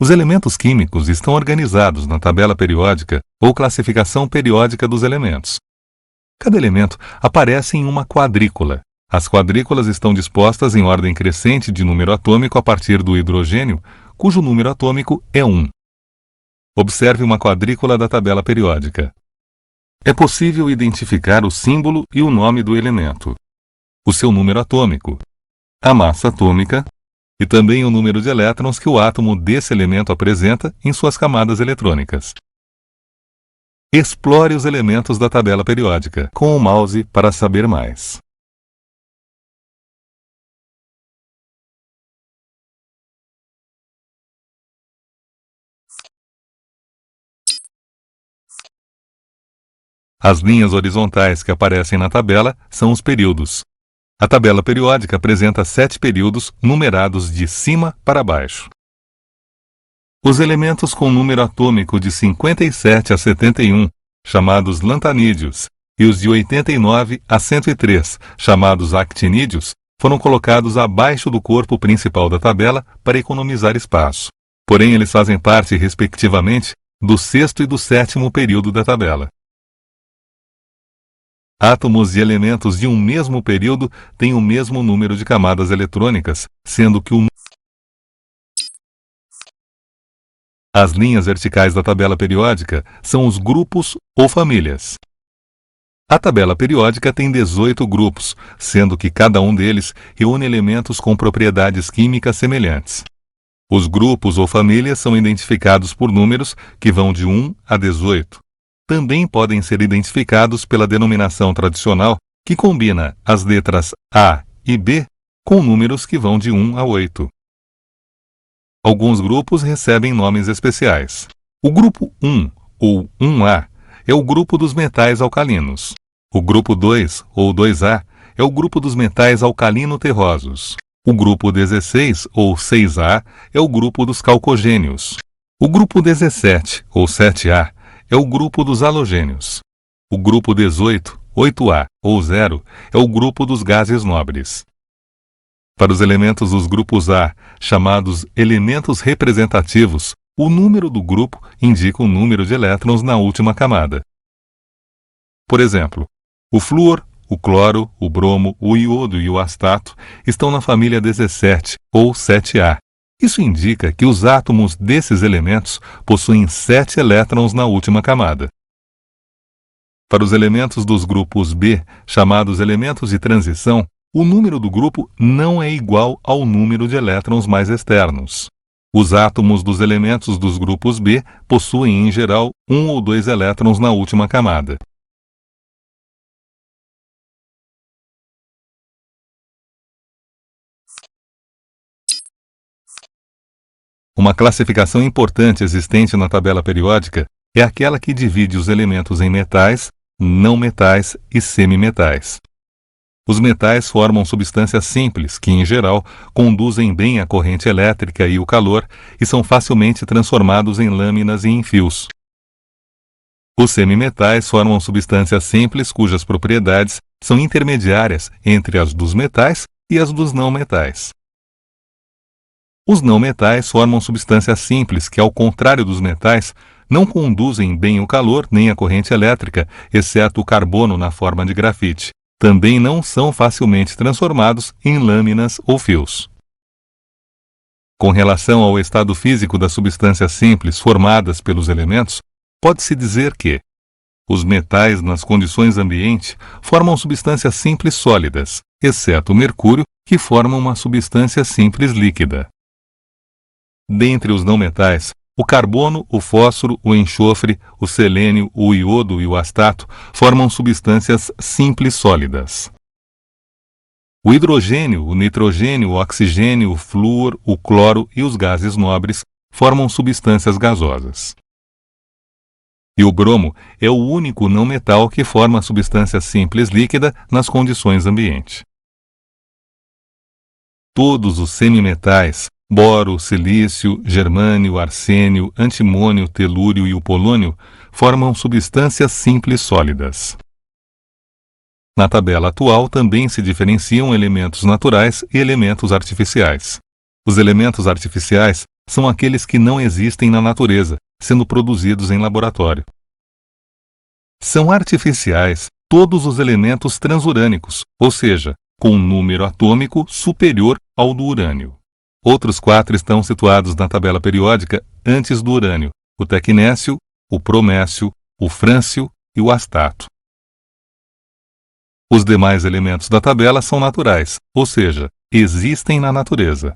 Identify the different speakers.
Speaker 1: Os elementos químicos estão organizados na tabela periódica ou classificação periódica dos elementos. Cada elemento aparece em uma quadrícula. As quadrículas estão dispostas em ordem crescente de número atômico a partir do hidrogênio, cujo número atômico é 1. Observe uma quadrícula da tabela periódica. É possível identificar o símbolo e o nome do elemento, o seu número atômico, a massa atômica e também o número de elétrons que o átomo desse elemento apresenta em suas camadas eletrônicas. Explore os elementos da tabela periódica com o mouse para saber mais. As linhas horizontais que aparecem na tabela são os períodos. A tabela periódica apresenta 7 períodos numerados de cima para baixo. Os elementos com número atômico de 57 a 71, chamados lantanídeos, e os de 89 a 103, chamados actinídeos, foram colocados abaixo do corpo principal da tabela para economizar espaço. Porém, eles fazem parte, respectivamente, do 6º e do 7º período da tabela. Átomos de elementos de um mesmo período têm o mesmo número de camadas eletrônicas, sendo que as linhas verticais da tabela periódica são os grupos ou famílias. A tabela periódica tem 18 grupos, sendo que cada um deles reúne elementos com propriedades químicas semelhantes. Os grupos ou famílias são identificados por números que vão de 1 a 18. Também podem ser identificados pela denominação tradicional, que combina as letras A e B com números que vão de 1 a 8. Alguns grupos recebem nomes especiais. O grupo 1, ou 1A, é o grupo dos metais alcalinos. O grupo 2, ou 2A, é o grupo dos metais alcalino-terrosos. O grupo 16, ou 6A, é o grupo dos calcogênios. O grupo 17, ou 7A, é o grupo dos halogênios. O grupo 18, 8A, ou 0, é o grupo dos gases nobres. Para os elementos dos grupos A, chamados elementos representativos, o número do grupo indica o número de elétrons na última camada. Por exemplo, o flúor, o cloro, o bromo, o iodo e o astato estão na família 17, ou 7A. Isso indica que os átomos desses elementos possuem 7 elétrons na última camada. Para os elementos dos grupos B, chamados elementos de transição, o número do grupo não é igual ao número de elétrons mais externos. Os átomos dos elementos dos grupos B possuem, em geral, 1 ou 2 elétrons na última camada. Uma classificação importante existente na tabela periódica é aquela que divide os elementos em metais, não metais e semimetais. Os metais formam substâncias simples que, em geral, conduzem bem a corrente elétrica e o calor e são facilmente transformados em lâminas e em fios. Os semimetais formam substâncias simples cujas propriedades são intermediárias entre as dos metais e as dos não metais. Os não metais formam substâncias simples que, ao contrário dos metais, não conduzem bem o calor nem a corrente elétrica, exceto o carbono na forma de grafite. Também não são facilmente transformados em lâminas ou fios. Com relação ao estado físico das substâncias simples formadas pelos elementos, pode-se dizer que os metais, nas condições ambiente, formam substâncias simples sólidas, exceto o mercúrio, que forma uma substância simples líquida. Dentre os não-metais, o carbono, o fósforo, o enxofre, o selênio, o iodo e o astato formam substâncias simples sólidas. O hidrogênio, o nitrogênio, o oxigênio, o flúor, o cloro e os gases nobres formam substâncias gasosas. E o bromo é o único não-metal que forma substância simples líquida nas condições ambiente. Todos os semimetais, boro, silício, germânio, arsênio, antimônio, telúrio e o polônio formam substâncias simples sólidas. Na tabela atual também se diferenciam elementos naturais e elementos artificiais. Os elementos artificiais são aqueles que não existem na natureza, sendo produzidos em laboratório. São artificiais todos os elementos transurânicos, ou seja, com um número atômico superior ao do urânio. Outros 4 estão situados na tabela periódica antes do urânio: o tecnécio, o promécio, o frâncio e o astato. Os demais elementos da tabela são naturais, ou seja, existem na natureza.